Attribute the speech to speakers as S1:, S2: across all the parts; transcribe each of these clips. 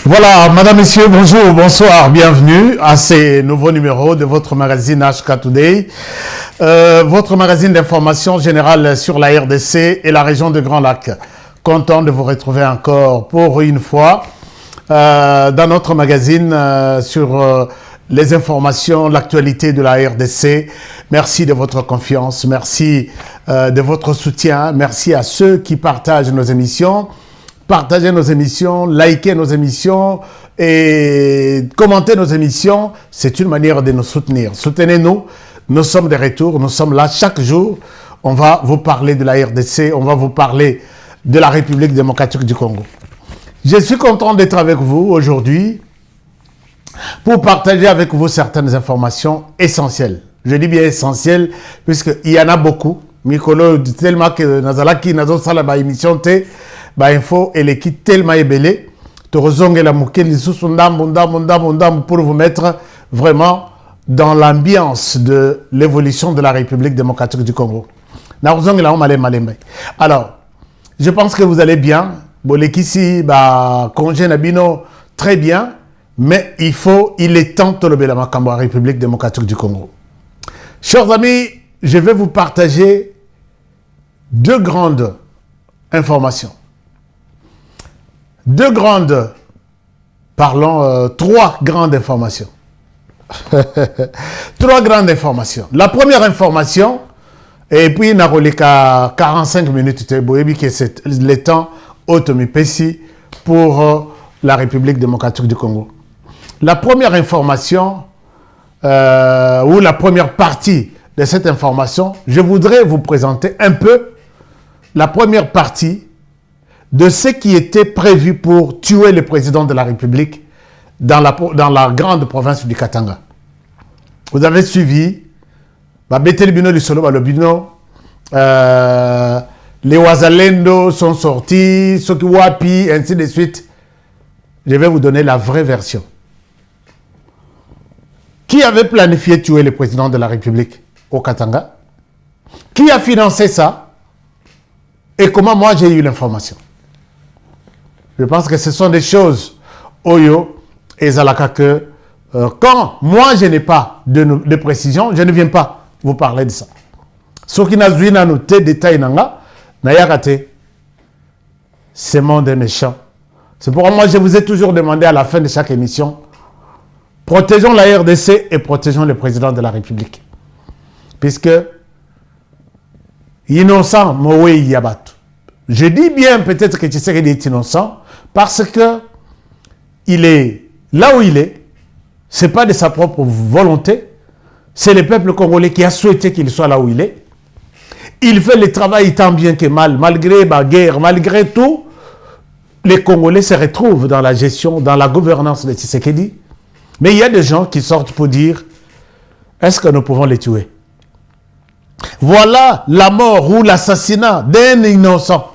S1: Voilà, madame, messieurs, bonjour, bonsoir, bienvenue à ces nouveaux numéros de votre magazine HK Today, votre magazine d'information générale sur la RDC et la région de Grand Lac. Content de vous retrouver encore pour une fois dans notre magazine sur les informations, l'actualité de la RDC. Merci de votre confiance, merci de votre soutien, merci à ceux qui partagent nos émissions. Partagez nos émissions, likez nos émissions et commentez nos émissions. C'est une manière de nous soutenir. Soutenez-nous. Nous sommes de retour. Nous sommes là chaque jour. On va vous parler de la RDC. On va vous parler de la République démocratique du Congo. Je suis content d'être avec vous aujourd'hui pour partager avec vous certaines informations essentielles. Je dis bien essentielles puisqu'il y en a beaucoup. Mikolo, tellement que Nazalaki, Nazosala, émission info et l'équipe tellement ébélée pour vous mettre vraiment dans l'ambiance de l'évolution de la République démocratique du Congo. Alors, je pense que vous allez bien. Bolekisi, congé Nabino, très bien, mais il est temps de lever la République démocratique du Congo. Chers amis, je vais vous partager deux grandes informations. Trois grandes informations. Trois grandes informations. La première information, et puis il y a 45 minutes, c'est le temps automipéci pour la République démocratique du Congo. La première information, ou la première partie de cette information, je voudrais vous présenter un peu la première partie de ce qui était prévu pour tuer le président de la République dans la grande province du Katanga. Vous avez suivi, les Wazalendo sont sortis, Sokiwapi, ainsi de suite. Je vais vous donner la vraie version. Qui avait planifié tuer le président de la République au Katanga? Qui a financé ça? Et comment moi j'ai eu l'information? Je pense que ce sont des choses, Oyo et Zalaka, que quand moi je n'ai pas de précision, je ne viens pas vous parler de ça. Ce qui n'a pas noté détail, c'est monde méchant. C'est pourquoi moi je vous ai toujours demandé à la fin de chaque émission, protégeons la RDC et protégeons le président de la République. Puisque innocent, Mowe Yabat. Je dis bien peut-être que tu sais qu'il est innocent, parce que il est là où il est, ce n'est pas de sa propre volonté, c'est le peuple congolais qui a souhaité qu'il soit là où il est. Il fait le travail tant bien que mal, malgré la guerre, malgré tout, les Congolais se retrouvent dans la gestion, dans la gouvernance de Tshisekedi. Mais il y a des gens qui sortent pour dire, est-ce que nous pouvons les tuer? Voilà la mort ou l'assassinat d'un innocent.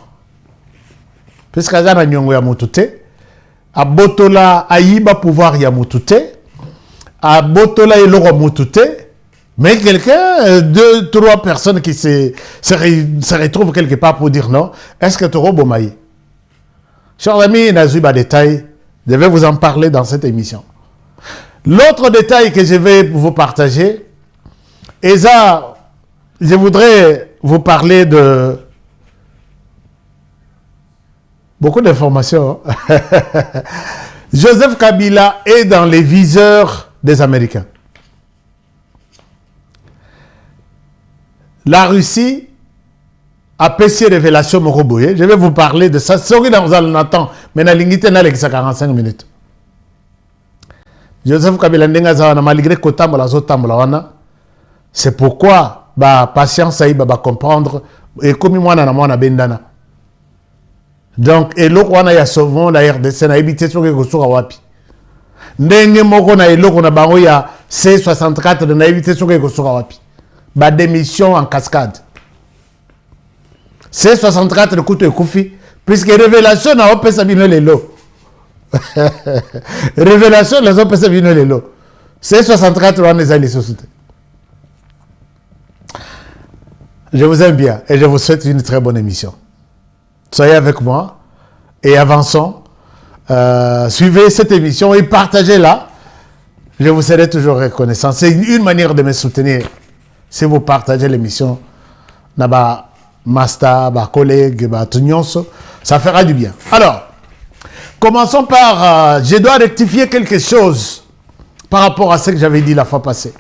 S1: Puisque Azana Nyongo ya Mutute, a Botola Aïba pouvoir ya Mutute, a Botola Eloro Mutute, mais quelqu'un, deux, trois personnes qui se retrouvent quelque part pour dire non, est-ce que tu es Bomaï? Chers amis, Nazuba détail, je vais vous en parler dans cette émission. L'autre détail que je vais vous partager, et ça, je voudrais vous parler de beaucoup d'informations. Joseph Kabila est dans les viseurs des Américains. La Russie a péché révélation Moroboye. Je vais vous parler de ça. Sorry, vous allez attendre. Mais na 45 minutes. Joseph Kabila malgré c'est pourquoi patience va comprendre et comme moi na bendana. Donc, et l'autre, il y a souvent la RDC, na évité ce que vous wapi. Ndenge moko na eloko na bango ya C64 na évité ce que vous wapi. Ba démission en cascade. C64 kuto ekufi puisque révélation na opesa bino lelo. Révélation les opesa bino lelo. C64 wana ezali société. Je vous aime bien et je vous souhaite une très bonne émission. Soyez avec moi et avançons suivez cette émission et partagez-la. Je vous serai toujours reconnaissant. C'est une manière de me soutenir. Si vous partagez l'émission, naba master, ba collègue, ba tunyonso, ça fera du bien. Alors, commençons par, je dois rectifier quelque chose par rapport à ce que j'avais dit la fois passée.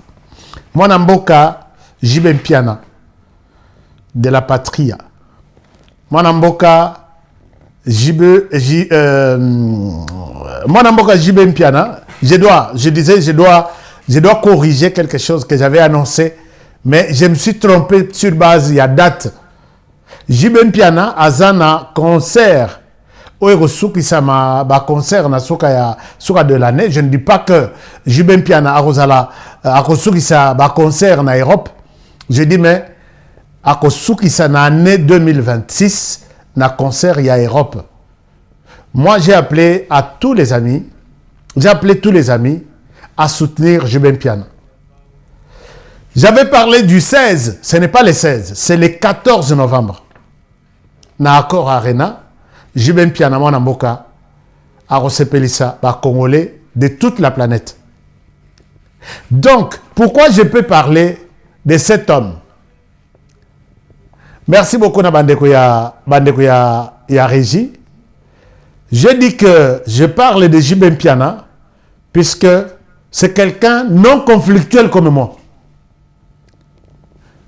S1: Moi, Namboka, Jibem Piana, de la Patria. Moi, Namboka, Jibem Piana, je dois corriger quelque chose que j'avais annoncé, mais je me suis trompé sur base, il y a date. Jibem Piana, Azana, concert. Concert na suka de l'année. Je ne dis pas que Jibem Piana a concert na Europe. Je dis mais a na année 2026 na concert ya Europe. Moi j'ai appelé tous les amis à soutenir Jibem Piana. J'avais parlé du 16, ce n'est pas le 16, c'est le 14 novembre. Na Accor Arena. Jibem Piana mwana mboka a resepelisa ba Congolais de toute la planète. Donc, pourquoi je peux parler de cet homme? Merci beaucoup na bandeko ya Régie. Je dis que je parle de Jibem Piana puisque c'est quelqu'un non conflictuel comme moi.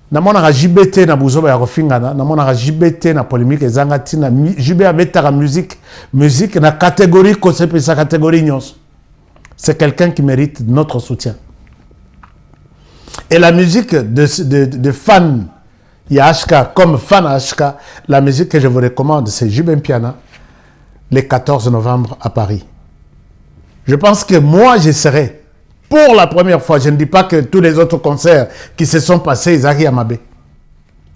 S1: Namona JBT na buzoba ya kofingana, namona JBT na polémique ezanga tina JB abetaka musique na catégorie kosepe sa catégorie nyos. C'est quelqu'un qui mérite notre soutien. Et la musique de fans HK, comme fan HK, la musique que je vous recommande, c'est Jibem Piana, le 14 novembre à Paris. Je pense que moi, je serai pour la première fois, je ne dis pas que tous les autres concerts qui se sont passés, ils arrivent à Mabé.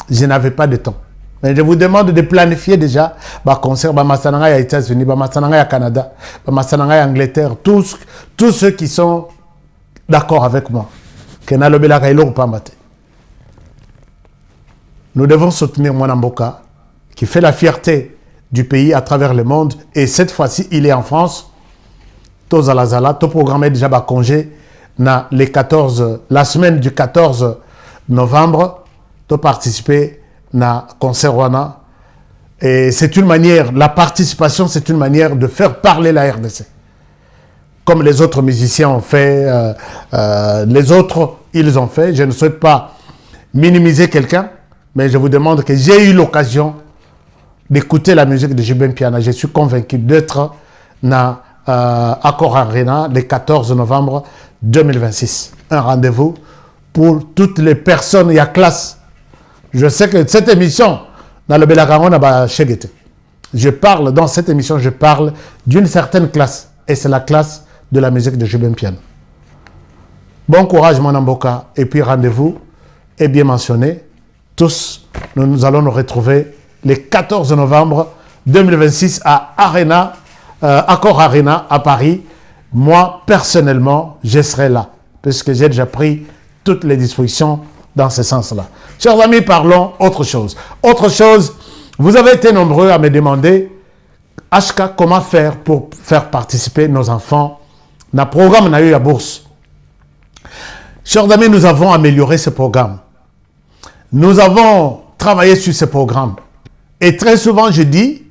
S1: Je n'avais pas de temps. Mais je vous demande de planifier déjà les concerts, les Massananga aux États-Unis, les Massananga au Canada, les Massananga en Angleterre, tous ceux qui sont d'accord avec moi. Nous devons soutenir Mwanamboka, qui fait la fierté du pays à travers le monde. Et cette fois-ci, il est en France. Tozalazala, tout programme déjà à congé. La semaine du 14 novembre, de participer à concert Wana. Et c'est une manière, la participation, c'est une manière de faire parler la RDC. Comme les autres musiciens ont fait, les autres, ils ont fait. Je ne souhaite pas minimiser quelqu'un, mais je vous demande que j'ai eu l'occasion d'écouter la musique de Jibem Piana. Je suis convaincu d'être dans Accor Arena le 14 novembre 2026. Un rendez-vous pour toutes les personnes, il y a classe. Je sais que cette émission, dans le Belagangon, dans cette émission, je parle d'une certaine classe. Et c'est la classe de la musique de Jibem Piana. Bon courage, mon Amboka. Et puis rendez-vous est bien mentionné. Tous, nous allons nous retrouver le 14 novembre 2026 à Accor Arena à Paris. Moi, personnellement, je serai là, puisque j'ai déjà pris toutes les dispositions dans ce sens-là. Chers amis, parlons autre chose. Autre chose, vous avez été nombreux à me demander, HK, comment faire pour faire participer nos enfants dans le programme Naïa Bourse. Chers amis, nous avons amélioré ce programme. Nous avons travaillé sur ce programme. Et très souvent, je dis,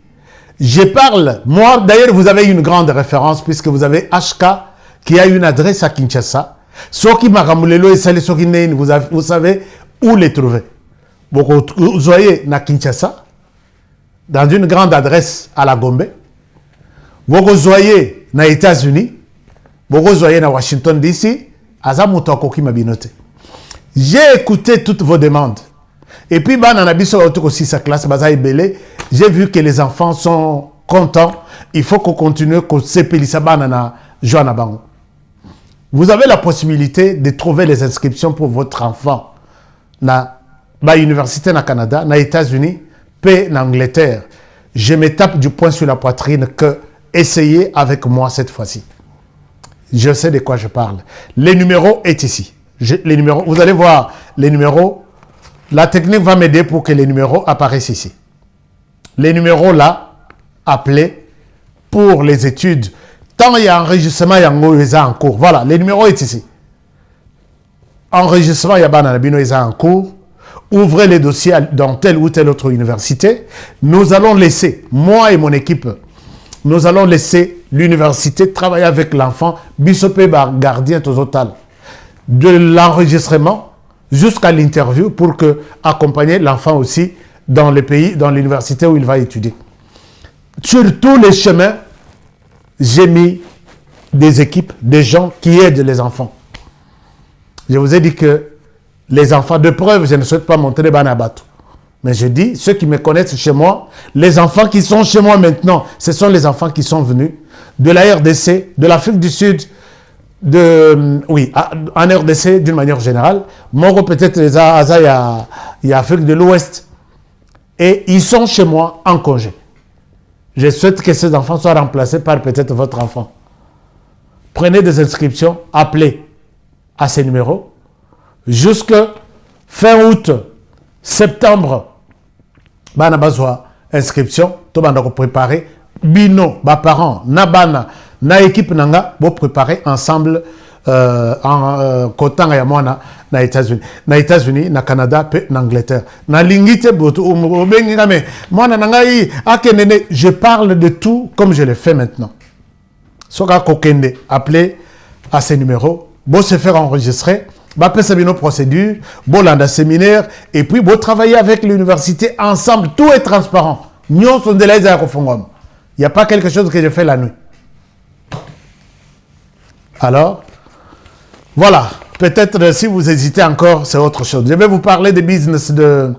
S1: je parle, moi, d'ailleurs, vous avez une grande référence puisque vous avez HK qui a une adresse à Kinshasa. Soki Maramulelo et Salé Sokinein, vous savez où les trouver. Vous voyez à Kinshasa, dans une grande adresse à la Gombe. Vous voyez aux États-Unis. Vous voyez à Washington DC. J'ai écouté toutes vos demandes. Et puis, j'ai vu que les enfants sont contents. Il faut qu'on continue qu'on Vous avez la possibilité de trouver les inscriptions pour votre enfant dans l'université au Canada, dans les États-Unis, puis en Angleterre. Je me tape du poing sur la poitrine que essayez avec moi cette fois-ci. Je sais de quoi je parle. Les numéros est ici. Vous allez voir les numéros. La technique va m'aider pour que les numéros apparaissent ici. Les numéros là, appelez pour les études. Tant il y a enregistrement, il y a en cours. Voilà, le numéro est ici. Enregistrement, il y a en cours. Ouvrez les dossiers dans telle ou telle autre université. Nous allons laisser, moi et mon équipe, nous allons laisser l'université travailler avec l'enfant, bisopé gardien total, de l'enregistrement jusqu'à l'interview pour accompagner l'enfant aussi dans le pays, dans l'université où il va étudier. Sur tous les chemins, j'ai mis des équipes, des gens qui aident les enfants. Je vous ai dit que les enfants, de preuve, je ne souhaite pas montrer Banabatou. Mais je dis, ceux qui me connaissent chez moi, les enfants qui sont chez moi maintenant, ce sont les enfants qui sont venus de la RDC, de l'Afrique du Sud, en RDC d'une manière générale. Moro peut-être il y a Afrique de l'Ouest. Et ils sont chez moi en congé. Je souhaite que ces enfants soient remplacés par peut-être votre enfant. Prenez des inscriptions, appelez à ces numéros. Jusque fin août, septembre, bana bazwa inscription, tout le monde préparer. Bino, parents, nabana, na équipe nanga, bo préparer ensemble en Kotanga ya mwana na États-Unis. Na États-Unis, na Canada, pe na Angleterre. Na lingite boto obenga me mwana nanga yi akenene, je parle de tout comme je le fais maintenant. Soka kokende, appelez à ces numéros, bo se faire enregistrer. Bah, nos procédures, bon, l'anda séminaire, et puis bon, travailler avec l'université ensemble, tout est transparent. Nous sommes de l'aide à il n'y a pas quelque chose que je fais la nuit. Alors, voilà, peut-être si vous hésitez encore, c'est autre chose. Je vais vous parler des business de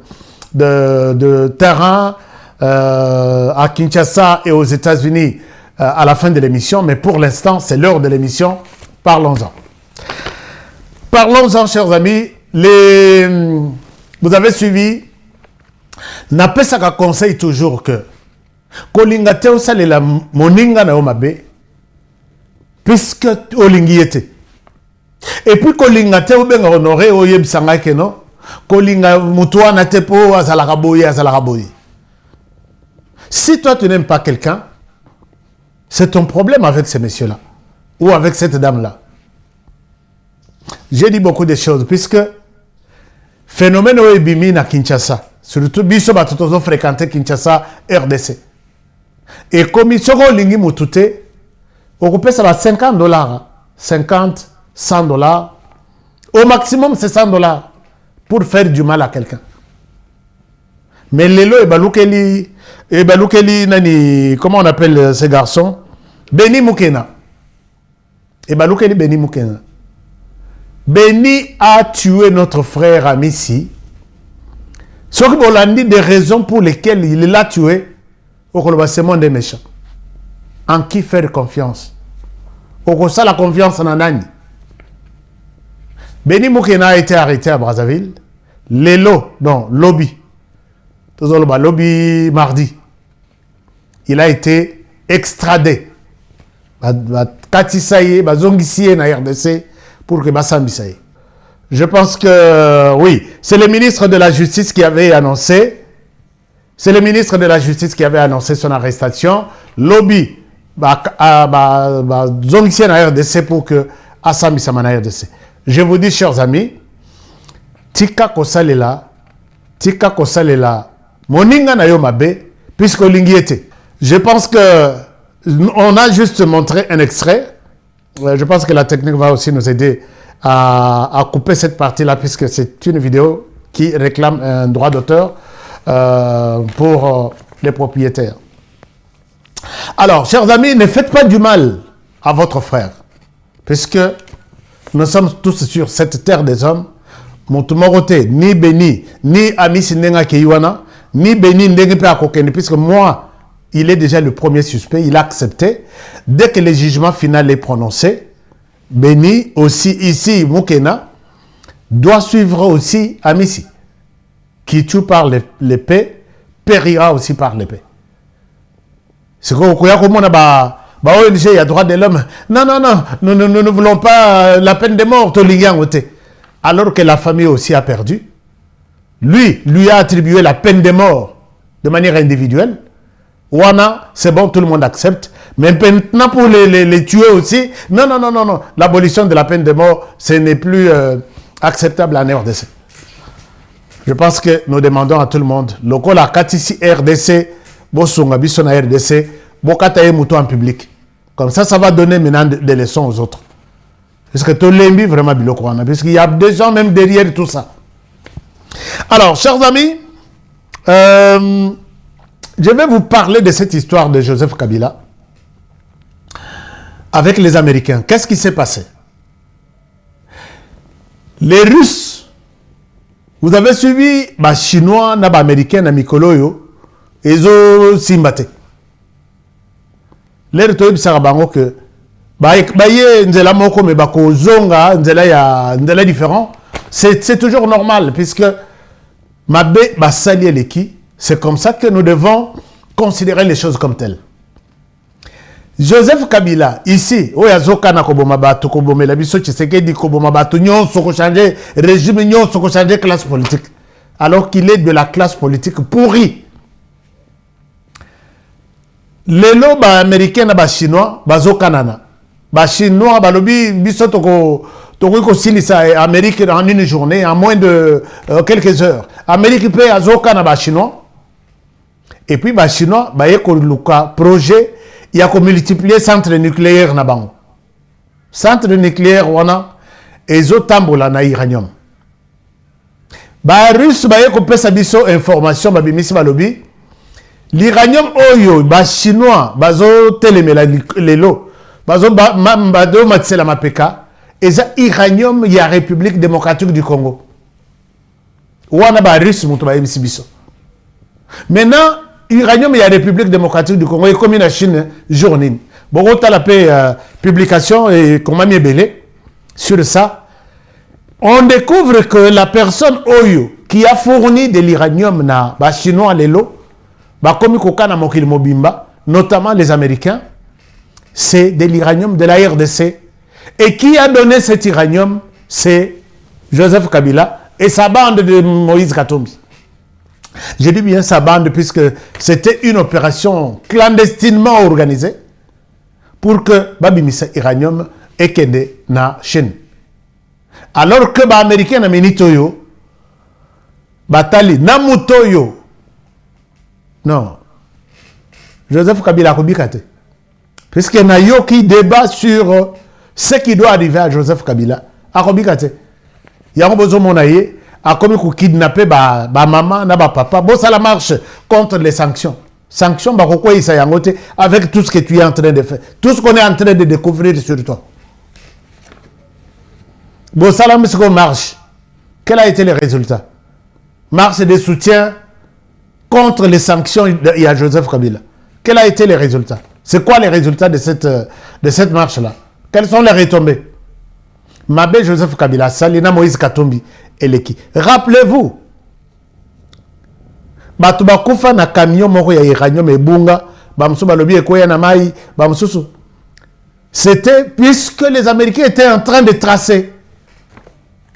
S1: terrain à Kinshasa et aux États-Unis à la fin de l'émission, mais pour l'instant, c'est l'heure de l'émission, parlons-en. Parlons-en, chers amis. Vous avez suivi. Napesaka conseil toujours que kolinga te osalela moninga na omabe puisque olingi ete. Et puis kolinga te obenga honoré oyebisanga ke no kolinga mutua na te po azalaka boye. Si toi tu n'aimes pas quelqu'un, c'est ton problème avec ces messieurs-là ou avec cette dame-là. J'ai dit beaucoup de choses, puisque phénomène Oebimi na Kinshasa, surtout biso batotozo fréquenté Kinshasa, RDC. Et comme ils seront lingi mutute, occupé ça va $50, 50, $100. Au maximum, c'est $100 pour faire du mal à quelqu'un. Mais Lelo et Baloukeli, nani, comment on appelle ces garçons? Beni Mukena. Et Baloukeli Beni Mukena. Beni a tué notre frère Amissi. Ce qui on a dit des raisons pour lesquelles il l'a tué, c'est monde des méchants. En qui faire confiance? Au ça la confiance en Anani. Beni Mukena a été arrêté à Brazzaville. Lobby. Lobby mardi. Il a été extradé. Katisaye, Zongisie na RDC. Pour que Bassambisaye. Je pense que, oui, c'est le ministre de la Justice qui avait annoncé, son arrestation. Lobby, Zongisie na RDC pour que Assambisa na RDC. Je vous dis, chers amis, Tika Kosalela, Moninga na Yomabe, puisque l'Ingiete. Je pense que, on a juste montré un extrait. Je pense que la technique va aussi nous aider à couper cette partie-là, puisque c'est une vidéo qui réclame un droit d'auteur pour les propriétaires. Alors, chers amis, ne faites pas du mal à votre frère, puisque nous sommes tous sur cette terre des hommes. Montumorote, ni Beni, ni Ami Sinenga Keyuana, ni Beni Ndengepe Akokene, puisque moi, il est déjà le premier suspect, il a accepté. Dès que le jugement final est prononcé, Beni, aussi ici, Mukena, doit suivre aussi Amissi, qui tue par l'épée, périra aussi par l'épée. C'est comme ONG, il y a droit de l'homme. Non, nous ne voulons pas la peine de mort, alors que la famille aussi a perdu. Lui a attribué la peine de mort de manière individuelle. Wana, c'est bon, tout le monde accepte. Mais maintenant, pour les tuer aussi, non, non, non, non, non. L'abolition de la peine de mort, ce n'est plus acceptable en RDC. Je pense que nous demandons à tout le monde, local la katisi RDC, bosunga biso na RDC, bokataye mouton en public. Comme ça va donner maintenant des leçons aux autres. Parce que tout l'embi vraiment biloko wana, parce qu'il y a des gens même derrière tout ça. Alors, chers amis, je vais vous parler de cette histoire de Joseph Kabila avec les Américains. Qu'est-ce qui s'est passé? Les Russes, vous avez suivi les Chinois, les Américains, les Mikoloyo, ils ont simbaté. Les Russes ont dit que c'est toujours normal, puisque c'est comme ça que nous devons considérer les choses comme telles. Joseph Kabila, ici, classe politique, alors qu'il est de la classe politique pourrie. Les lobes américains et chinois, les chinois, Amérique en une journée, en moins de quelques heures. Amérique peut les chinois. Et puis les chinois, il y a un projet. Il y a multiplié centre nucléaire na bango. Centre nucléaire wana ezo tambola na uranium. Ba russe ba yeko pesa biso information ba bimisi ba lobi. L'uranium oyo ba chinois bazo telemela lelo. Bazo bado matsela mapeka eza uranium ya République démocratique du Congo. Wana ba russe muto ba bimisi biso. Maintenant l'uranium, il y a la République démocratique du Congo, et comme la Chine, journée. Bon, on a la publication et qu'on m'a mis belé sur ça. On découvre que la personne Oyo qui a fourni de l'uranium na ba chinois lelo, ba komi kokana mokili mobimba, notamment les Américains, c'est de l'uranium de la RDC. Et qui a donné cet uranium, c'est Joseph Kabila et sa bande de Moïse Katumbi. Je dis bien sa bande puisque c'était une opération clandestinement organisée pour que Babimisa Iranium et Kende na Chine. Alors que les Américains n'ont pas Batali, Namutoyo. Non. Joseph Kabila Kubikate. Puisqu'il y a yo qui débat sur ce qui doit arriver à Joseph Kabila. A Kubikate. Il y a un besoin de a comme kidnapper ba maman na ba papa. Bon, ça la marche contre les sanctions. Sanctions, bah pourquoi il s'est yangoté avec tout ce que tu es en train de faire, tout ce qu'on est en train de découvrir sur toi. Bon, ça la marche. Quel a été le résultat? Marche de soutien contre les sanctions il y a Joseph Kabila. Quel a été le résultat? C'est quoi les résultats de cette marche-là? Quelles sont les retombées? Mabé Joseph Kabila, Salina Moïse Katumbi. Rappelez-vous, Batubakufa na camion moko ya uranium et bunga, balobi ekoya na mai, c'était puisque les Américains étaient en train de tracer.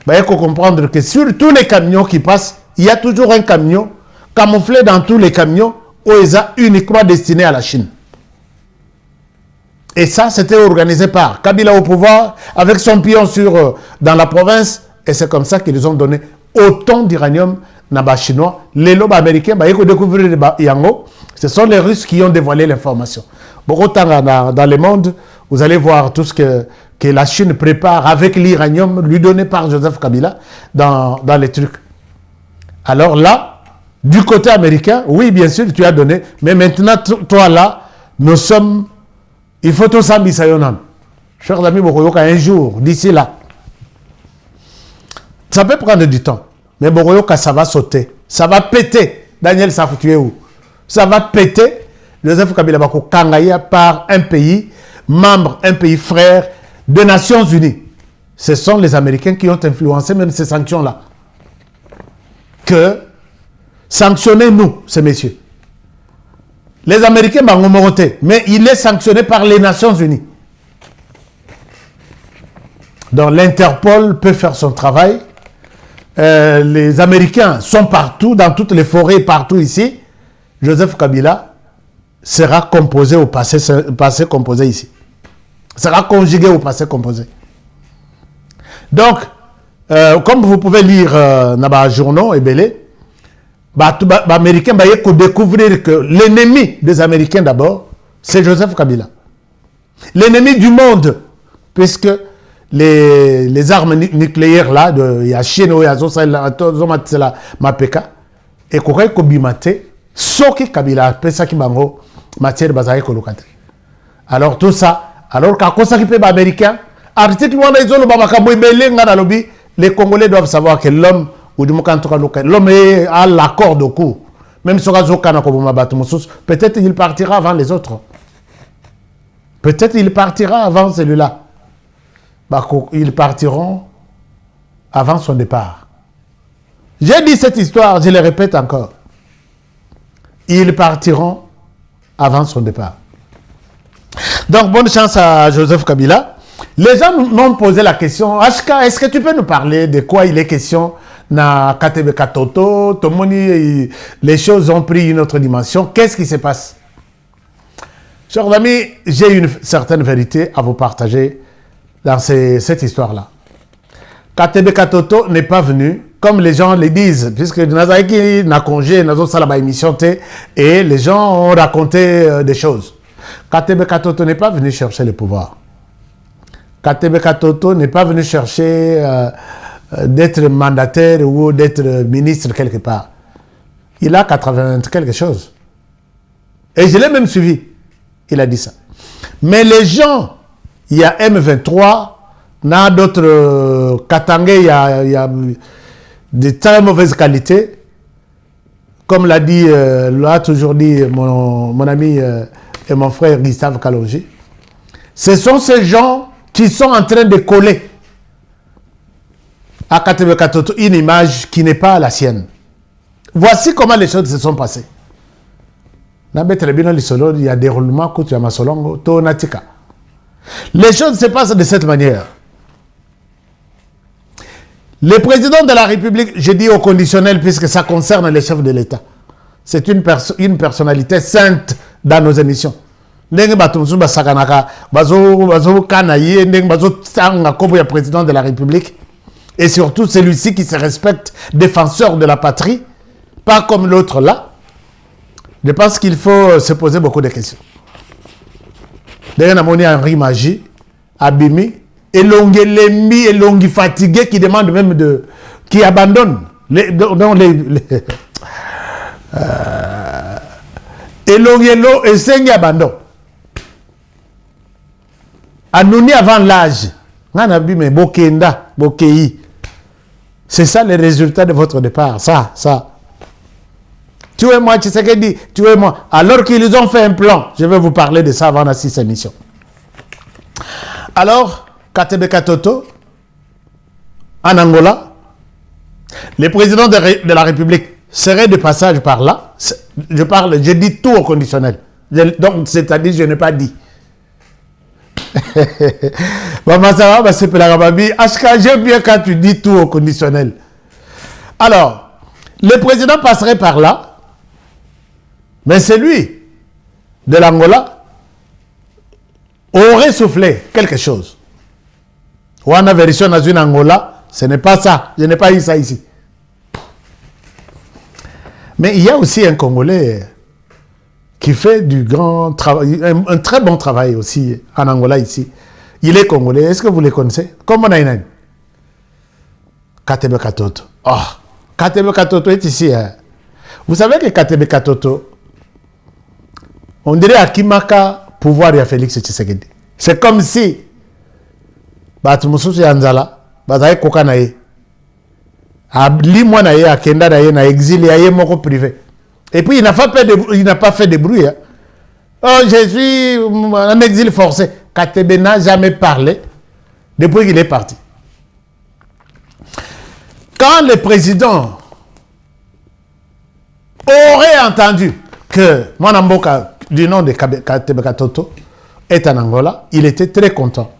S1: Il faut comprendre que sur tous les camions qui passent, il y a toujours un camion camouflé dans tous les camions où ils sont uniquement destinés à la Chine. Et ça, c'était organisé par Kabila au pouvoir, avec son pion dans la province. Et c'est comme ça qu'ils ont donné autant d'uranium aux Chinois. Les lobes américains, ils ont découvert Yango. Ce sont les Russes qui ont dévoilé l'information. Beaucoup dans le monde, vous allez voir tout ce que la Chine prépare avec l'uranium lui donné par Joseph Kabila dans les trucs. Alors là, du côté américain, oui, bien sûr, tu as donné. Mais maintenant, toi là, nous sommes... Il faut tout ça, Bissayonan. Chers amis, un jour, d'ici là, ça peut prendre du temps. Mais Boroyoka, ça va sauter. Ça va péter. Daniel Safou, tu es où? Ça va péter. Joseph Kabila Bako Kangaya par un pays membre, un pays frère des Nations Unies. Ce sont les Américains qui ont influencé même ces sanctions-là. Que sanctionnez-nous, ces messieurs. Les Américains m'ont monté, mais il est sanctionné par les Nations Unies. Donc l'Interpol peut faire son travail. Les Américains sont partout, dans toutes les forêts, partout ici. Joseph Kabila, sera composé au passé composé ici. Sera conjugué au passé composé. Donc, comme vous pouvez lire dans les journaux et belé, les Américains vont découvrir que l'ennemi des Américains d'abord, c'est Joseph Kabila. L'ennemi du monde, puisque les armes nucléaires là, il y a Chine, il y a Mapeka, et qu'on a bimate, soki Kabila, pesa ki bango, matière bazaye kolokate. Alors tout ça, alors qu'à cause qui peut les Américains, article les Congolais doivent savoir que l'homme, ou du moins l'homme a l'accord de coup. Même si peut-être il partira avant les autres. Peut-être il partira avant celui-là. Ils partiront avant son départ. J'ai dit cette histoire, je le répète encore. Ils partiront avant son départ. Donc, bonne chance à Joseph Kabila. Les gens m'ont posé la question, Ashka, est-ce que tu peux nous parler de quoi il est question na KTB Katoto, Tomoni, les choses ont pris une autre dimension. Qu'est-ce qui se passe? Chers amis, j'ai une certaine vérité à vous partager dans cette histoire-là. KTB Katoto n'est pas venu, comme les gens le disent, puisque Nazaïki n'a congé, Nazo Salaba émission et les gens ont raconté des choses. KTB Katoto n'est pas venu chercher le pouvoir. KTB Katoto n'est pas venu chercher d'être mandataire ou d'être ministre quelque part. Il a 80 quelque chose. Et je l'ai même suivi. Il a dit ça. Mais les gens, il y a M23, il y a d'autres Katangé, il y a de très mauvaise qualité. Comme l'a dit, l'a toujours dit mon ami et mon frère Gustave Kalonji. Ce sont ces gens qui sont en train de coller à KTB Katoto une image qui n'est pas la sienne. Voici comment les choses se sont passées. Il y a déroulement, les choses se passent de cette manière. Le président de la République, je dis au conditionnel puisque ça concerne les chefs de l'État, c'est une personnalité sainte dans nos émissions. Président de la République et surtout celui-ci qui se respecte, défenseur de la patrie, pas comme l'autre là. Je pense qu'il faut se poser beaucoup de questions. D'ailleurs, on a Henri Magie, Abimi, Elongi fatigué qui demande même qui abandonne. Elongi et Sengi abandonne. Anouni avant l'âge. C'est ça le résultat de votre départ. Ça. Tuez-moi, Tshisekedi, tuez-moi. Alors qu'ils ont fait un plan. Je vais vous parler de ça avant la 6 émission. Alors, KTB Katoto, en Angola, le président de la République serait de passage par là. Je dis tout au conditionnel. Donc, c'est-à-dire, je n'ai pas dit. J'aime bien quand tu dis tout au conditionnel. Alors, le président passerait par là, mais celui de l'Angola aurait soufflé quelque chose. Ou en version dans une Angola, ce n'est pas ça. Je n'ai pas eu ça ici. Mais il y a aussi un Congolais qui fait du grand travail, un très bon travail aussi en Angola ici. Il est Congolais. Est-ce que vous les connaissez? Comment on a une KTB Katoto. Oh, KTB Katoto est ici. Hein. Vous savez que KTB Katoto, on dirait à Kimaka, pouvoir et Félix Tshisekedi. C'est comme si Batumusu Yanzala, Bazaye Kokanaye, Limwa Naye, Akenda Naye, na exilé, Aye Moko privé. Et puis il n'a pas fait de bruit. Hein. Oh, je suis en exil forcé. KTB n'a jamais parlé depuis qu'il est parti. Quand le président aurait entendu que Mwanamboka, du nom de KTB Katoto, est en Angola, il était très content.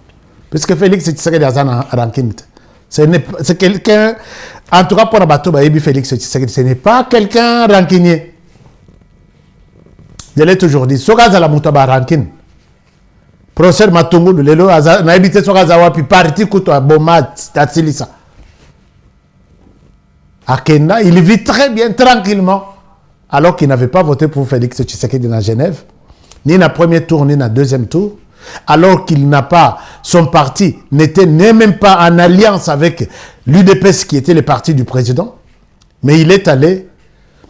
S1: Parce que Félix Tshisekedi a un ranking. C'est quelqu'un, en tout cas pour Abato Bayebi Félix Tshisekedi, ce n'est pas quelqu'un rancunier. Je l'ai toujours dit. Sokaza la moutaba rankin. Professeur Matungu, lelo, na habité Sokaza wapi, parti kuto a bomat, tatsilisa. À Kenya, il vit très bien, tranquillement, alors qu'il n'avait pas voté pour Félix Tshisekedi dans Genève, ni dans le premier tour, ni dans le deuxième tour, alors qu'il n'a pas, son parti n'était même pas en alliance avec l'UDPS qui était le parti du président, mais il est allé,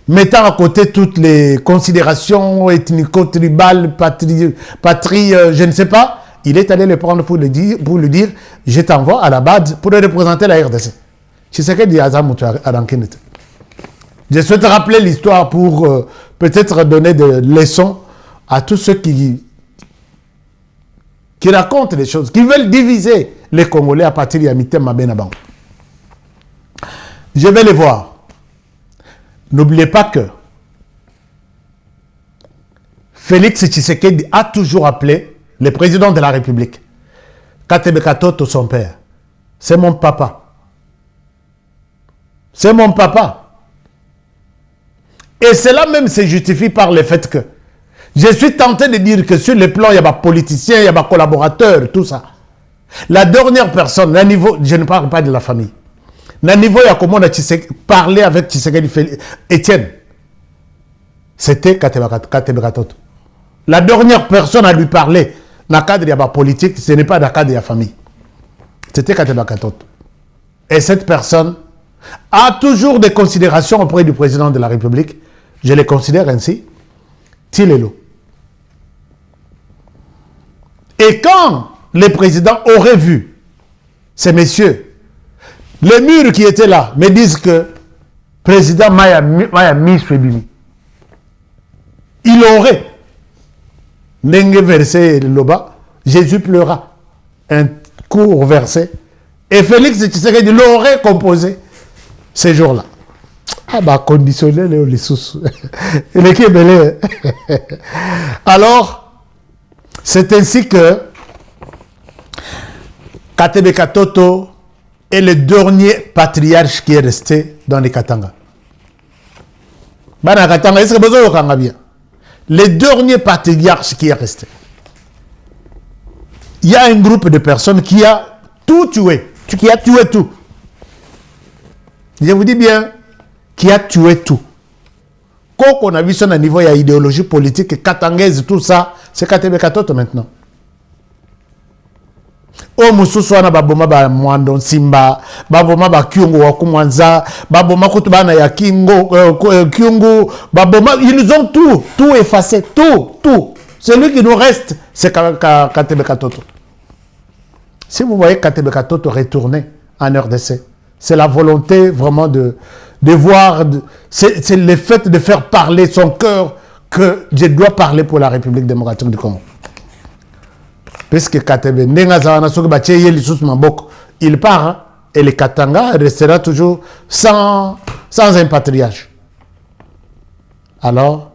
S1: mettant à côté toutes les considérations ethnico-tribales, patrie, je ne sais pas, il est allé le prendre pour lui dire, je t'envoie à la base pour représenter la RDC. Je souhaite rappeler l'histoire pour peut-être donner des leçons à tous ceux qui racontent des choses, qui veulent diviser les Congolais à partir de Yamité Mabenaban. Je vais les voir. N'oubliez pas que Félix Tshisekedi a toujours appelé le président de la République, Katebe Katoto, son père. C'est mon papa. C'est mon papa. Et cela même se justifie par le fait que je suis tenté de dire que sur le plan, il y a des politiciens, il y a des collaborateurs, tout ça. La dernière personne, à niveau, je ne parle pas de la famille, à niveau, il y a comment on a parlé avec Tshisekedi Étienne. C'était Katebe Katoto. La dernière personne à lui parler, dans le cadre de la politique, ce n'est pas dans le cadre de la famille. C'était Katebe Katoto. Et cette personne a toujours des considérations auprès du président de la République. Je les considère ainsi. Tilelo. Et quand les présidents auraient vu ces messieurs, les murs qui étaient là, me disent que le président Maya Miswebimi, il aurait versé le loba, Jésus pleura, un court verset, et Félix Tshisekedi l'aurait composé ces jours-là. Ah bah conditionner les sous. L'équipe belé. Alors, c'est ainsi que Katebe Katoto est le dernier patriarche qui est resté dans les Katanga. Bana Katanga, est-ce que vous avez bien? Le dernier patriarche qui est resté. Il y a un groupe de personnes qui a tout tué, qui a tué tout. Je vous dis bien, qui a tué tout. Quand on a vu ça au niveau de l'idéologie politique, katangaise, tout ça, c'est Katebe Katoto maintenant. O mususu wana baboma ba mwando simba, baboma ba kyungu wa kumwanza, baboma kutubana ya kingo, kyungu, baboma, ils ont tout effacé, tout. Celui qui nous reste, c'est Katebe Katoto. Si vous voyez Katebe Katoto retourner en RDC, c'est la volonté vraiment de voir, c'est le fait de faire parler son cœur que je dois parler pour la République démocratique du Congo. Puisque Katebe, il part, hein, et le Katanga restera toujours sans un patriarche. Alors,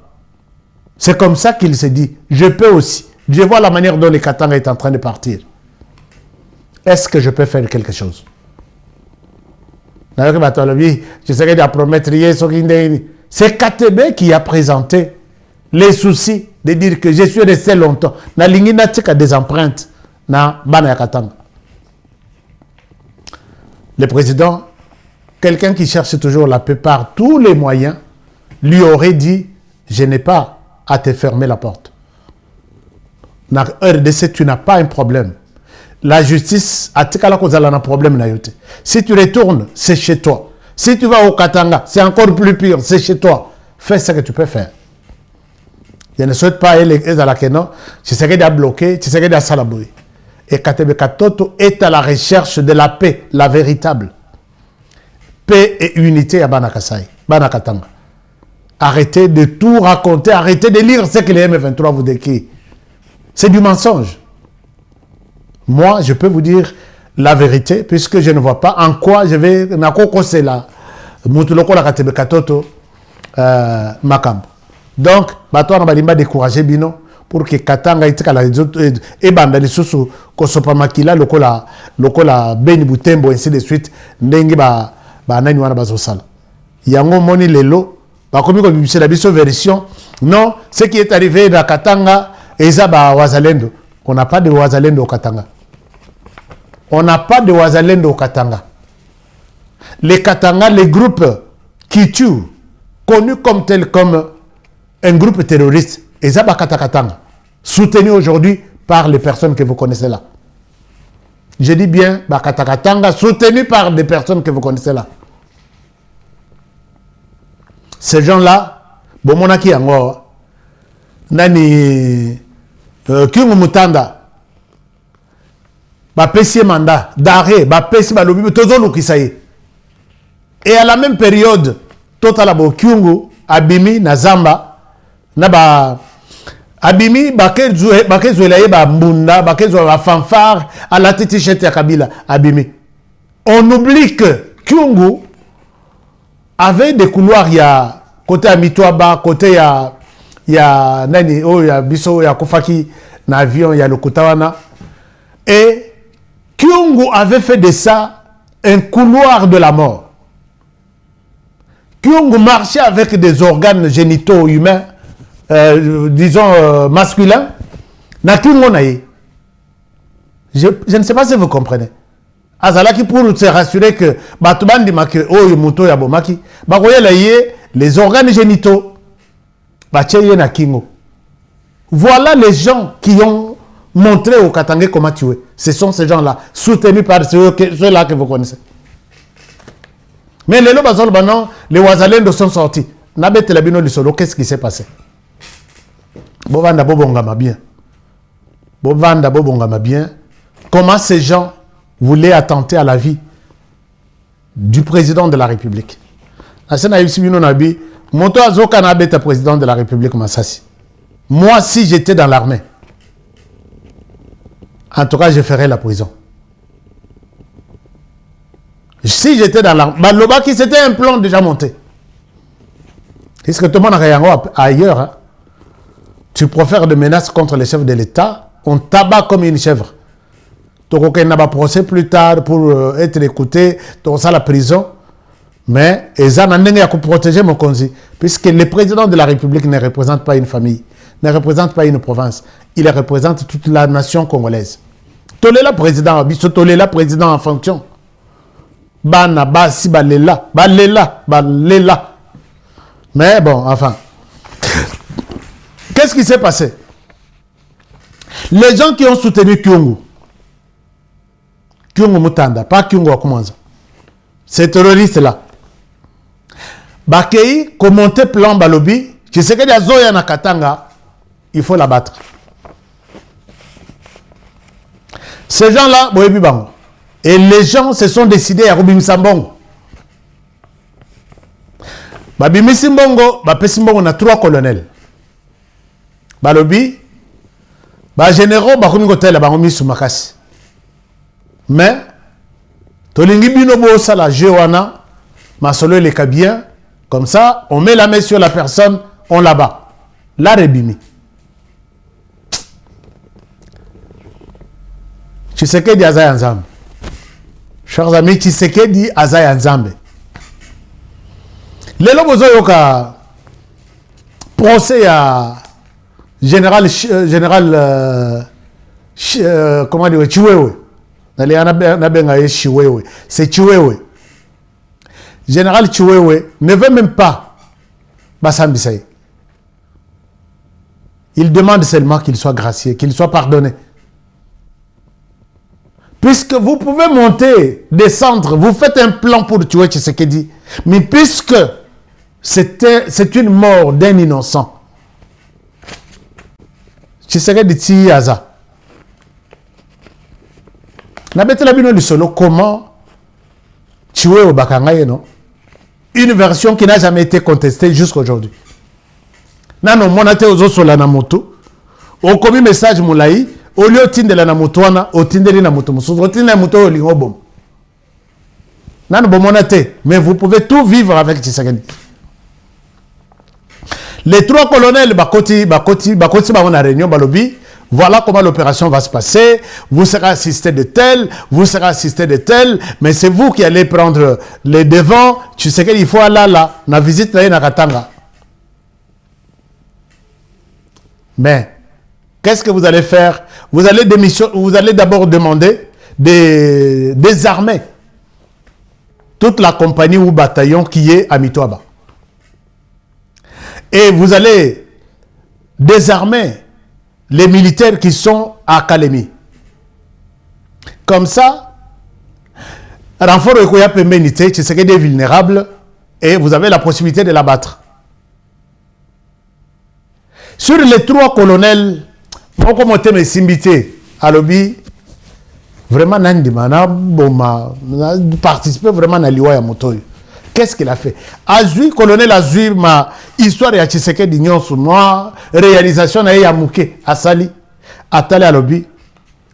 S1: c'est comme ça qu'il se dit, je peux aussi. Je vois la manière dont le Katanga est en train de partir. Est-ce que je peux faire quelque chose? C'est Katebe qui a présenté les soucis de dire que je suis resté longtemps. Na lingi na tika des empreintes na bana ya Katanga. Le président, quelqu'un qui cherche toujours la paix par tous les moyens, lui aurait dit, je n'ai pas à te fermer la porte. Na RDC, tu n'as pas un problème. La justice a un problème. Si tu retournes, c'est chez toi. Si tu vas au Katanga, c'est encore plus pire, c'est chez toi. Fais ce que tu peux faire. Je ne souhaite pas aller à la Keno. Tu sais qu'il a bloqué, tu sais qu'il a salaboué. Et Katebe Katoto est à la recherche de la paix, la véritable. Paix et unité à Banakasai, Banakatanga. Arrêtez de tout raconter, arrêtez de lire ce que les M23 vous décrivent. C'est du mensonge. Moi, je peux vous dire la vérité, puisque je ne vois pas en quoi je vais... c'est là. Moutuloko la Katebe Katoto Makambo. Donc, on va décourager Bino pour que Katanga et Banda Lisusu, Kosopa Makila, Lokola Beni Butembo, ainsi de suite, Ndengi ba nani wana bazosala. Yango moni lelo, bakomi ko bimisa biso version. Non, ce qui est arrivé dans Katanga, Ezaba Wazalendo. On n'a pas de Wazalendo au Katanga. On n'a pas de Wazalendo au Katanga. Les Katanga, les groupes qui tuent, connus comme tels comme un groupe terroriste, Ezaba Katanga, soutenu aujourd'hui par les personnes que vous connaissez là. Je dis bien, Bakatakatanga, soutenu par des personnes que vous connaissez là. Ces gens-là, bon, mon aki yango, nani, Kyungu Mutanda, bapesi mandat d'arrêt, bapesi balobi, tozolu kisaye. Et à la même période, total abo Kyungu, Abimi, Nazamba, naba, Abimi, bakezwela ba mbunda, bakezwela ba fanfare, à la tête chete ya Kabila, Abimi. On oublie que Kyungu avait des couloirs, il y a côté à Mitwaba, côté il y a nani, oh, il y a Biso, il y a Kofaki, l'avion, il y a le Kotawana. Et Kyungu avait fait de ça un couloir de la mort. Kyungu marchait avec des organes génitaux humains, disons masculins. Na Kyungu naïe. Je ne sais pas si vous comprenez. Azalaki pour se rassurer que Batubandi make oh muto ya bomaki, bakoye laïe les organes génitaux. Bacheye na Kingo. Voilà les gens qui ont montré au Katangé comment tuer. Ce sont ces gens-là, soutenus par ceux-là que vous connaissez. Mais les Lobazol Banon, les Wazalendo sont sortis. Nabet Labino Lissolo, qu'est-ce qui s'est passé? Bovanda Bobongama bien. Bovanda Bobongama bien. Comment ces gens voulaient attenter à la vie du président de la République? Moto Azoka Nabet, président de la République Massassi. Moi, si j'étais dans l'armée, en tout cas, je ferais la prison. Si j'étais dans l'armée, Balobaki, c'était un plan déjà monté. Est-ce que tout le monde a rien ailleurs? Hein? Tu profères des menaces contre les chefs de l'État, on tabac comme une chèvre. Donc, on a un procès plus tard pour être écouté, dans la prison. Mais, ils ont protéger mon conseil, puisque le président de la République ne représente pas une famille, ne représente pas une province, il représente toute la nation congolaise. Tolela président, Tolela président en fonction. Bana, basi, balela, balela, balela. Mais bon, enfin. Qu'est-ce qui s'est passé? Les gens qui ont soutenu Kyungu, Kyungu Mutanda, pas Kyungu Akumanza, ces terroristes-là, Bakei, commenter plan Balobi, tu sais que les Zoya na Katanga, il faut la battre. Ces gens-là, et les gens se sont décidés à Robim Sambongo. Babimi Simbongo, Bapesimbongo na 3 colonels. Balobi, généraux, Bakomingotel, Baromi Soumakasi. Mais, Tolingi Binobo Sala, Jewana, Masolo les Kabien, comme ça, on met la main sur la personne, on la bat. La Rebimi. Tshisekedi Azaya Nzambe. Chers amis, Tshisekedi Azaya Nzambe. Lelo bozo yoka procès à général comment dire Chiwewe. Nali anabenga Chiwewe. C'est Chiwewe. Général Chiwewe ne veut même pas Bassambisaï. Il demande seulement qu'il soit gracié, qu'il soit pardonné. Puisque vous pouvez monter, descendre, vous faites un plan pour tuer Tshisekedi. Mais puisque c'est une mort d'un innocent, Tshisekedi Tiyaza. Nabetela bino lisolo comment tuer au Bakangaye, non? Une version qui n'a jamais été contestée jusqu'à aujourd'hui. Nano monate ozosola na moto. On commis message moulaï. Au lieu de la namotoana, au tindeli na moto mususu, au tindeli na moto au lingobom. Nano bomonate, mais vous pouvez tout vivre avec Tshisekedi. Les 3 colonels bakoti na réunion balobi. Voilà comment l'opération va se passer. Vous serez assisté de tel, vous serez assisté de tel, mais c'est vous qui allez prendre les devants. Tu sais qu'il faut aller là, na visite na Katanga. Mais, qu'est-ce que vous allez faire? Vous allez d'abord demander de désarmer toute la compagnie ou bataillon qui est à Mitoaba. Et vous allez désarmer les militaires qui sont à Kalemi. Comme ça, renfort de Koya Pembenité, c'est des vulnérables et vous avez la possibilité de l'abattre. Sur les 3 colonels, moi comme on me simbité à l'obbi, vraiment Nandimana Boma participer vraiment à l'Iwa ya Motoyo. Qu'est-ce qu'il a fait? Azui, colonel Azui, ma histoire ya Tshisekedi d'Union sous moi, réalisation na Yamouké, à Sali, à Tali à l'obbi.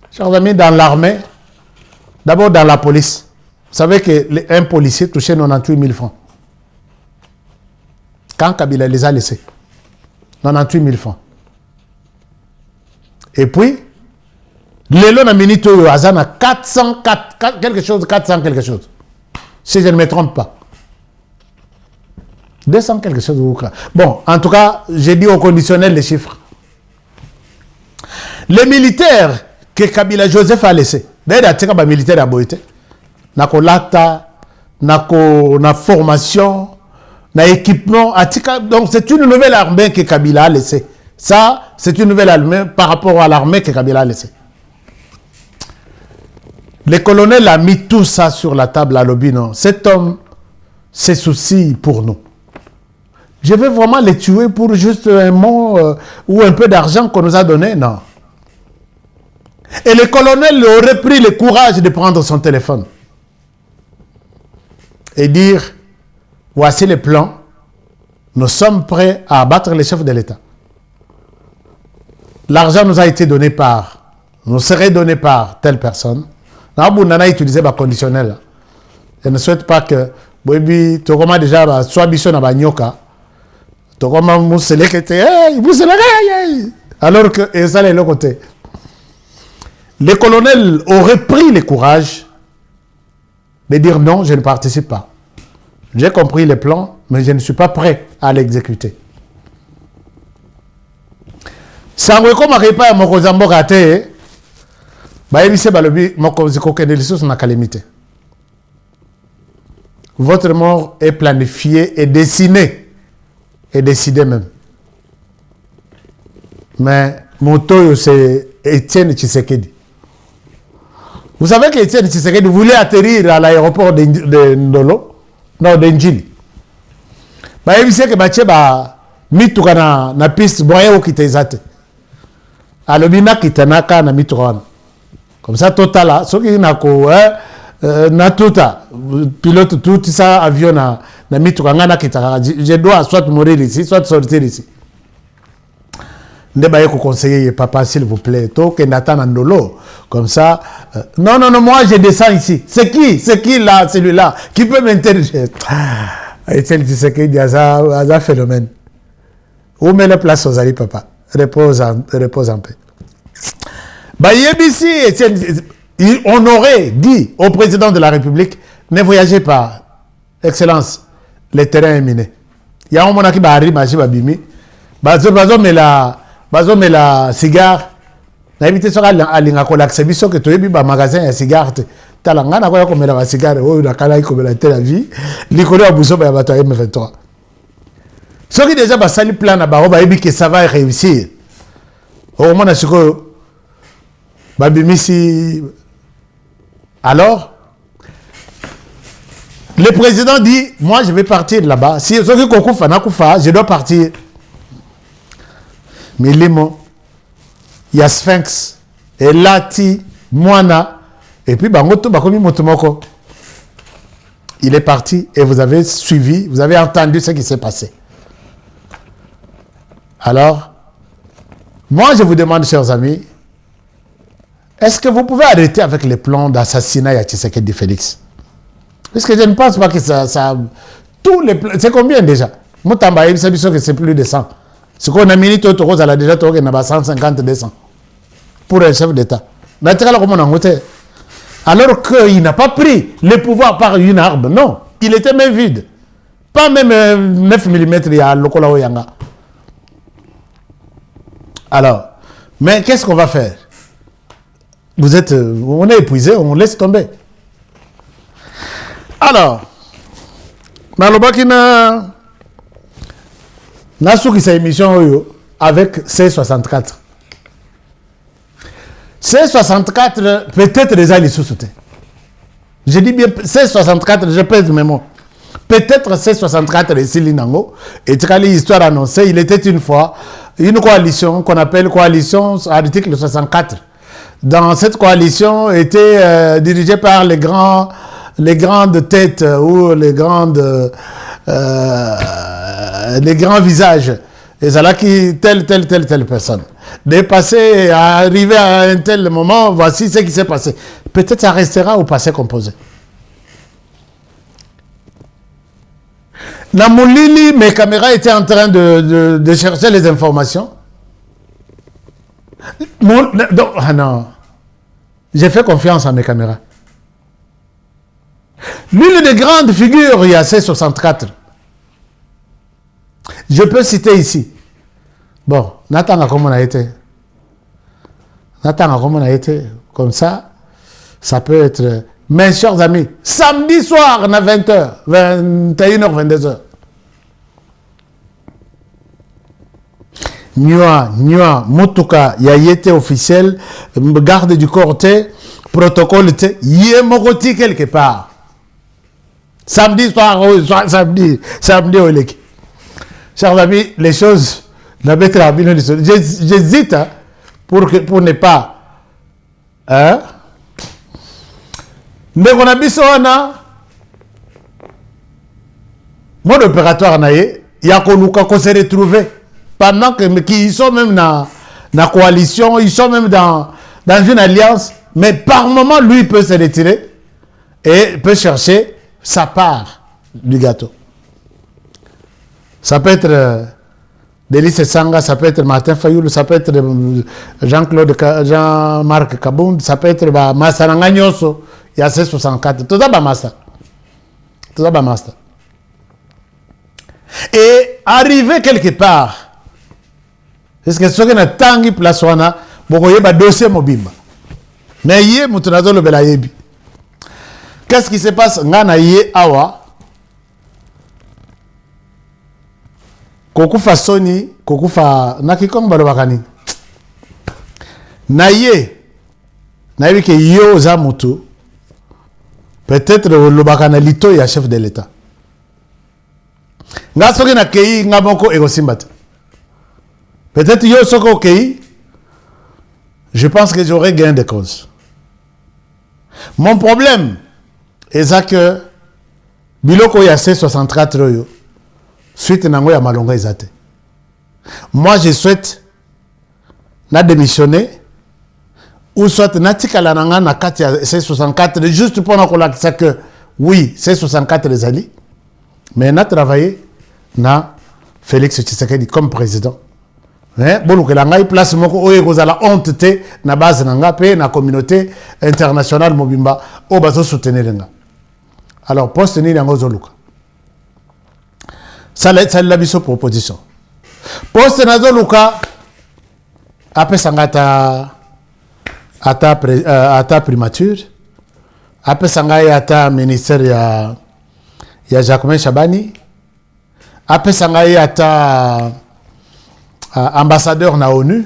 S1: Chers amis, dans l'armée, d'abord dans la police, vous savez qu'un policier touchait 98 000 francs. Quand Kabila les a laissés, 98 000 francs. Et puis, les lots minute au Azana 404 quelque chose, 400 quelque chose. Si je ne me trompe pas. 200 quelque chose. Bon, en tout cas, j'ai dit au conditionnel les chiffres. Les militaires que Kabila Joseph a laissés, d'ailleurs, il y a des militaires à Boïté. Nako lata, na formation, na équipement. Donc, c'est une nouvelle armée que Kabila a laissée. Ça, c'est une nouvelle armée par rapport à l'armée que Kabila a laissée. Le colonel a mis tout ça sur la table à l'obbi, non. Cet homme s'est souci pour nous. Je vais vraiment les tuer pour juste un mot ou un peu d'argent qu'on nous a donné, non. Et le colonel aurait pris le courage de prendre son téléphone et dire, voici les plans, nous sommes prêts à abattre les chefs de l'État. L'argent nous a été donné nous serait donné par telle personne. On a utilisé le conditionnel. Je ne souhaite pas que, tu commences déjà, soit Bisson à Banyoka, tu commences à alors que, et ça, c'est l'autre côté. Le colonel aurait pris le courage de dire non, je ne participe pas. J'ai compris les plans, mais je ne suis pas prêt à l'exécuter. Sangwe comme pas mon kozambo raté, votre mort est planifiée et dessinée et décidée même. Mais mon toyo c'est Étienne Tshisekedi. Vous savez qu'Étienne Tshisekedi voulait atterrir à l'aéroport de Ndolo, non, d'Enjili. Il sait que Bacheba mitukana na piste boye okitezate. Alobina kitanaka na mitukana. Comme ça total ce qui na tota pilote tout ça avion na mitukanga na kitaka. Je dois soit mourir ici, soit sortir ici. Ndebaye ko conseiller papa s'il vous plaît, to que Nathan Ndolo comme ça non moi je descends ici. C'est qui là celui-là qui peut m'interroger? Et celle qui sait qu'il y a un phénomène. Où met la place aux alliés papa? Repose en paix. On aurait dit au président de la République, ne voyagez pas, Excellence, le terrain est miné. Il y a un moment qui va arriver, bazo mais la cigare na évité sur la ligne à collaxer biso que tu es ba magasin ya cigare talangana quoi comme la cigare oh na kala comme la telle vie likolo ya buso ba bato M23 ce qui déjà ba sali plan na ba ebi que ça va réussir au moment na siko ba bimisi alors le président dit moi je vais partir là-bas si ce qui kokufa na kufa je dois partir. Milimo, il y a Sphinx, et Lati, Moana, et puis Bangoto, Bakomi Motomoko. Il est parti et vous avez suivi, vous avez entendu ce qui s'est passé. Alors, moi je vous demande, chers amis, est-ce que vous pouvez arrêter avec les plans d'assassinat à Tshisekedi Félix? Parce que je ne pense pas que ça tous les plans, c'est combien déjà? Moutamba, il s'est que c'est plus de 100. Ce qu'on a mis, on a déjà 150, 200 pour un chef d'État. Alors qu'il n'a pas pris le pouvoir par une arme, non. Il était même vide. Pas même 9 mm, il y a le Kola Oyanga. Alors, mais qu'est-ce qu'on va faire? On est épuisé, on laisse tomber. Alors, Malobakina, n'a souki sa émission avec C64. C64, peut-être les alliés sous-soutés. Je dis bien C64, je pèse mes mots. Peut-être C64 et Silinango, et l'histoire annoncée, il était une fois une coalition qu'on appelle coalition article 64. Dans cette coalition était dirigée par les grandes têtes ou les grands visages. Et c'est là qui telle personne. Dépasser, arriver à un tel moment, voici ce qui s'est passé. Peut-être ça restera au passé composé. Dans Moulili, mes caméras étaient en train de chercher les informations. Non. J'ai fait confiance à mes caméras. L'une des grandes figures, il y a C64. Je peux citer ici. Bon, Nathan, comment on a été? Comme ça, ça peut être... Mes chers amis, samedi soir, à 20h, 21h, 22h. Nua, Motuka, Yayete officiel, garde du corps, protocole, Yemogoti quelque part. Samedi soir, samedi au Leki. Chers amis, les choses, j'hésite hein, pour ne pas. Hein? Mais on a biso wana mode opératoire naie, il y a qu'on s'est retrouvé pendant qu'ils sont même dans la coalition, ils sont même dans une alliance, mais par moment lui peut se retirer et peut chercher sa part du gâteau. Ça peut être Délice Sanga, ça peut être Martin Fayoul, ça peut être Jean-Marc Kabound, ça peut être Massa Nganyoso. Il y a C64. Tout ça, c'est master. Et arriver quelque part, parce que ce qui est tangi place wana, beaucoup y a dossier mobile. Mais hier, mutunazo le belayebi. Qu'est-ce qui se passe? Ngana yé awa. Kokufa Sony, kokufa nakikong balobakani. Na yé ke yo za mutu. Peut-être le bakana lito ya chef de l'État. Nga soki na kei nga moko egosimbata. Peut-être yo soko kei. Je pense que j'aurais gain de cause. Mon problème est que biloko ya C64 royo suite nango ya malonga ezate. Moi je souhaite na démissionner. Ou soit natikala nanga na kati ya C64 juste pour nous dire que oui, C64 les alliés, mais on a travaillé na Félix Tshisekedi comme président. Mais bon, que la place moko oye kozala honte te na base nanga pe na communauté internationale mobimba o bazo soutenir nga. Alors poste ni nango zoluka. Ça la biso proposition. Poste na zoluka après sangata ata primature après sangai ata ministère ya Jacquemin Chabani après sangai ata ambassadeur na ONU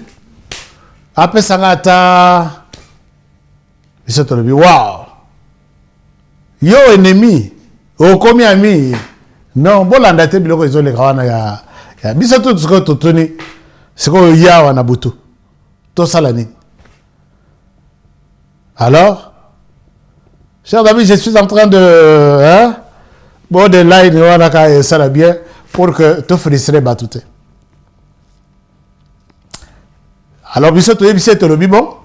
S1: après sangai ata bisotolobi wow yo ennemi o komi ami non bolanda te biloko ezole kawana ya bisoto tsko totoni siko yawa na butu to salani. Alors, chers amis, je suis en train de line, ça va bien, pour que tu frustrerais Batouté. Alors, bon,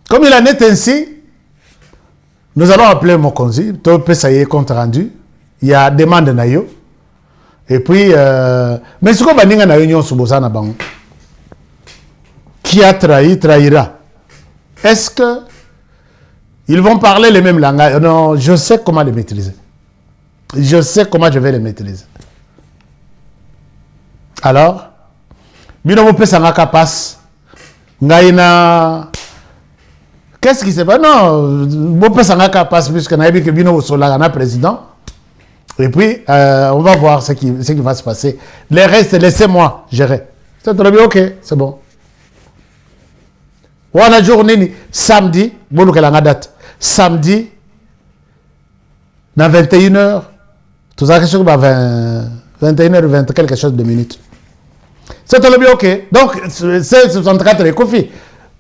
S1: comme il en est ainsi, nous allons appeler Mokonzi, tu peux ça y est compte rendu, il y a demande nayo, et puis, mais ce qu'on va dire dans la réunion sous Bosana Bango, qui a trahi, trahira. Est-ce que ils vont parler les mêmes langages? Non, je sais comment les maîtriser. Je sais comment je vais les maîtriser. Alors, Bino mo pesa ngaka passe. Ngaina. Qu'est-ce qui se passe? Non, mo pesa ngaka passe puisque na yebi que bino au solana président. Et puis on va voir ce qui va se passer. Les restes, laissez-moi gérer. C'est très bien, ok, c'est bon. Wana journée samedi, bon que la date. Samedi, dans 21h, tout ça, quelque chose 21h, 20 quelque chose de minutes. C'est très bien, ok. Donc, c'est 64 les Kofi.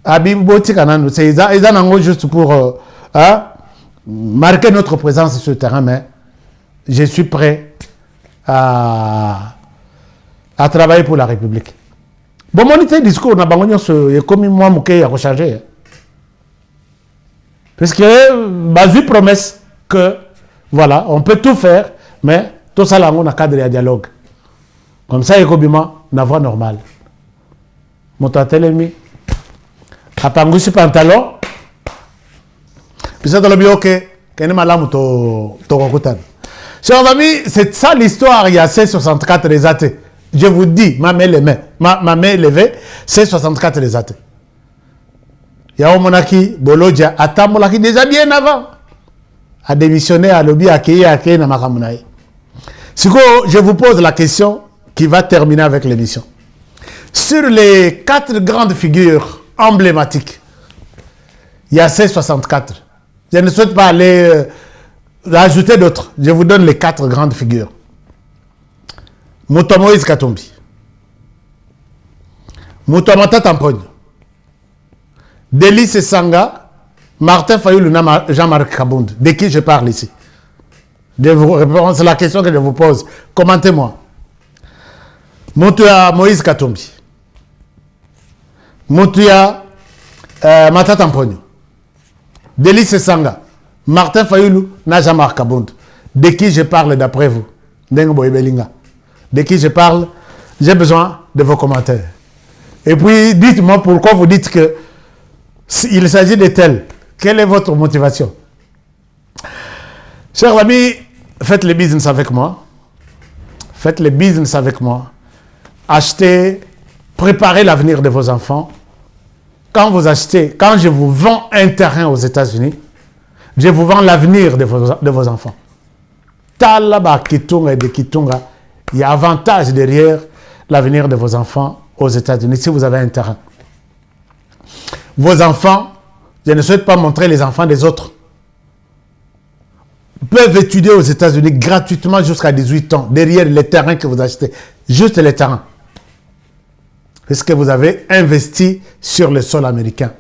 S1: Abim Boti Kanano, c'est juste pour marquer notre présence sur le terrain, mais je suis prêt à travailler pour la République. Bon, mon discours, on a comme moi, je vais changer. Parce que, j'ai promesse que, voilà, on peut tout faire, mais tout ça, là, on a cadre de dialogue. Comme ça, il y a une voie normale. Mon télémi, à Pangousi pantalon, puis ça, dans le bio, ok, qu'il y a une chers amis, c'est ça l'histoire, il y a C64 les athées. Je vous dis, ma main levée, C64 les athées. Il y a un monaki, Bolodja, Atamolaki, déjà bien avant, a démissionné à l'objet accueilli à Namakamounaï. Je vous pose la question qui va terminer avec l'émission. Sur les 4 grandes figures emblématiques, il y a C64. Je ne souhaite pas aller rajouter d'autres. Je vous donne les 4 grandes figures. Mouto Moïse Katumbi. Mouto Mata Tampogne. Délice Sanga, Martin Fayoulou, Jean-Marc Kabound. De qui je parle ici? C'est la question que je vous pose. Commentez-moi. Moutoua Moïse Katumbi. Moutoua Mata Tampogne. Délice Sanga, Martin Fayoulou, Jean-Marc Kabound. De qui je parle d'après vous? De qui je parle? J'ai besoin de vos commentaires. Et puis, dites-moi pourquoi vous dites que il s'agit de tel. Quelle est votre motivation? Chers amis, faites le business avec moi. Faites le business avec moi. Achetez, préparez l'avenir de vos enfants. Quand vous achetez, quand je vous vends un terrain aux États-Unis, je vous vends l'avenir de vos enfants. Talaba Kitunga et de Kitunga, il y a avantage derrière l'avenir de vos enfants aux États-Unis si vous avez un terrain. Vos enfants, je ne souhaite pas montrer les enfants des autres, peuvent étudier aux États-Unis gratuitement jusqu'à 18 ans, derrière les terrains que vous achetez, juste les terrains. Parce que vous avez investi sur le sol américain.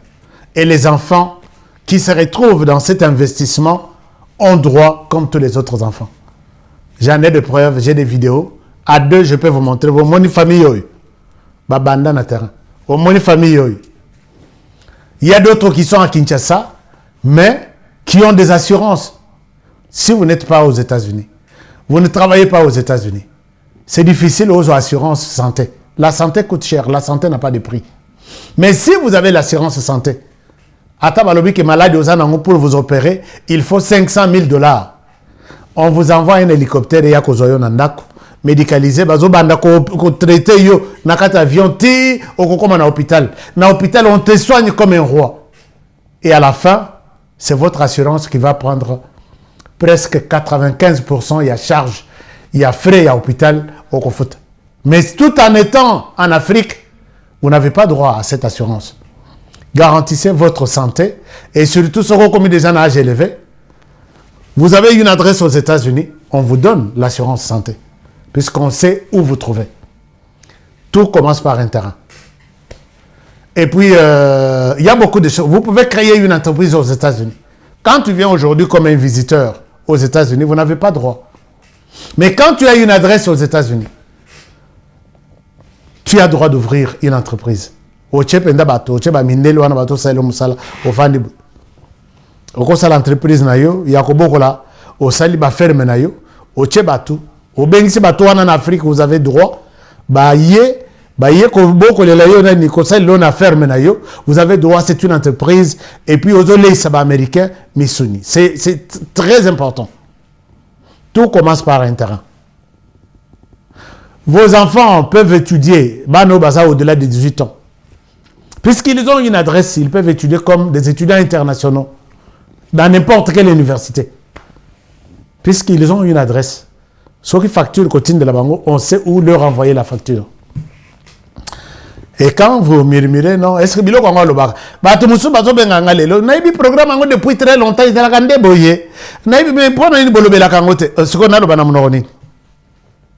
S1: Et les enfants qui se retrouvent dans cet investissement ont droit comme tous les autres enfants. J'en ai des preuves, j'ai des vidéos. À 2, je peux vous montrer. Vos moni famille, babanda na terrain. Vos moni famille. Il y a d'autres qui sont à Kinshasa, mais qui ont des assurances. Si vous n'êtes pas aux États-Unis, vous ne travaillez pas aux États-Unis, c'est difficile aux assurances santé. La santé coûte cher, la santé n'a pas de prix. Mais si vous avez l'assurance santé, Atabalobi qui est malade pour vous opérer, il faut 500 000 $. On vous envoie un hélicoptère et yakozoyo nandako médicalisé, bazo bandako traité yo nakata avion ti okokoma na hôpital. Na hôpital on te soigne comme un roi. Et à la fin, c'est votre assurance qui va prendre presque 95%, il y a charge, il y a frais, il y a hôpital au Kofout. Mais tout en étant en Afrique, vous n'avez pas droit à cette assurance. Garantissez votre santé et surtout, ce qu'on des gens à âge élevé, vous avez une adresse aux États-Unis, on vous donne l'assurance santé, puisqu'on sait où vous trouvez. Tout commence par un terrain. Et puis, il y a beaucoup de choses. Vous pouvez créer une entreprise aux États-Unis. Quand tu viens aujourd'hui comme un visiteur aux États-Unis, vous n'avez pas droit. Mais quand tu as une adresse aux États-Unis, tu as droit d'ouvrir une entreprise. L'entreprise il y a au sali ba ferme na yo au chebatu au bengisi bato en Afrique vous avez droit ko boko le la yo na ni ko sali lo na ferme na yo vous avez droit, c'est une entreprise et puis aux olé ça américain misuni, c'est très important. Tout commence par un terrain. vos enfants peuvent étudier, Bano Baza au-delà de 18 ans. Puisqu'ils ont une adresse, ils peuvent étudier comme des étudiants internationaux dans n'importe quelle université. Puisqu'ils ont une adresse. Ceux qui facturent côté de la banque, on sait où leur envoyer la facture. Et quand vous murmurez, non, est-ce que Bilo Kongo le bar? Bah, tout le monde bazo benganga lelo. Naibi programme depuis très longtemps, il a gardé boye. Naibi mais pour nous bolobe la kangote. Ce qu'on a le banamoroni.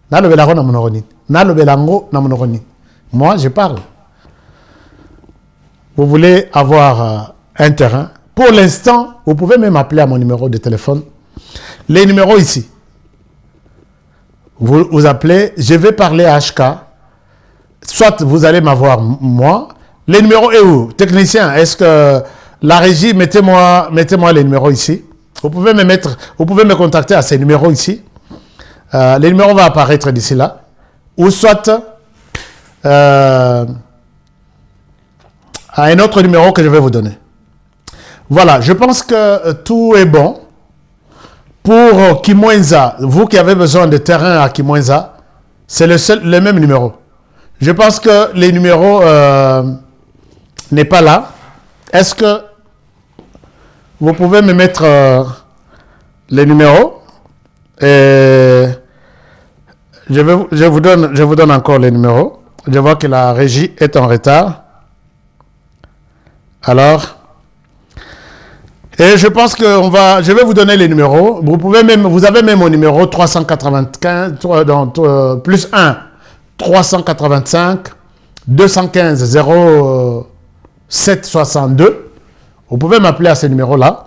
S1: Na le belango na monoroni. Na le belango na monoroni. Moi, je parle. Vous voulez avoir un terrain. Pour l'instant, vous pouvez même appeler à mon numéro de téléphone. Les numéros ici. Vous appelez, je vais parler à HK. Soit vous allez m'avoir moi. Les numéros est où? Technicien, est-ce que la régie, mettez-moi les numéros ici. Vous pouvez me contacter à ces numéros ici. Les numéros vont apparaître d'ici là. Ou soit à un autre numéro que je vais vous donner. Voilà, je pense que tout est bon. Pour Kimwenza, vous qui avez besoin de terrain à Kimwenza, c'est le même numéro. Je pense que les numéros n'est pas là. Est-ce que vous pouvez me mettre les numéros? Et je vous donne encore les numéros. Je vois que la régie est en retard. Alors, et je pense que je vais vous donner les numéros. Vous avez même mon numéro 395, plus 1, 385, 215, 0762. Vous pouvez m'appeler à ce numéro-là.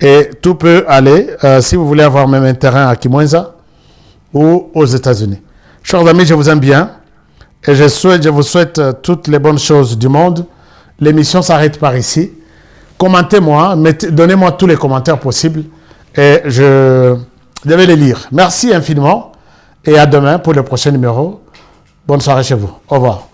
S1: Et tout peut aller, si vous voulez avoir même un terrain à Kimwenza ou aux États-Unis. Chers amis, je vous aime bien. Et je vous souhaite toutes les bonnes choses du monde. L'émission s'arrête par ici. Commentez-moi, donnez-moi tous les commentaires possibles et je vais les lire. Merci infiniment et à demain pour le prochain numéro. Bonne soirée chez vous. Au revoir.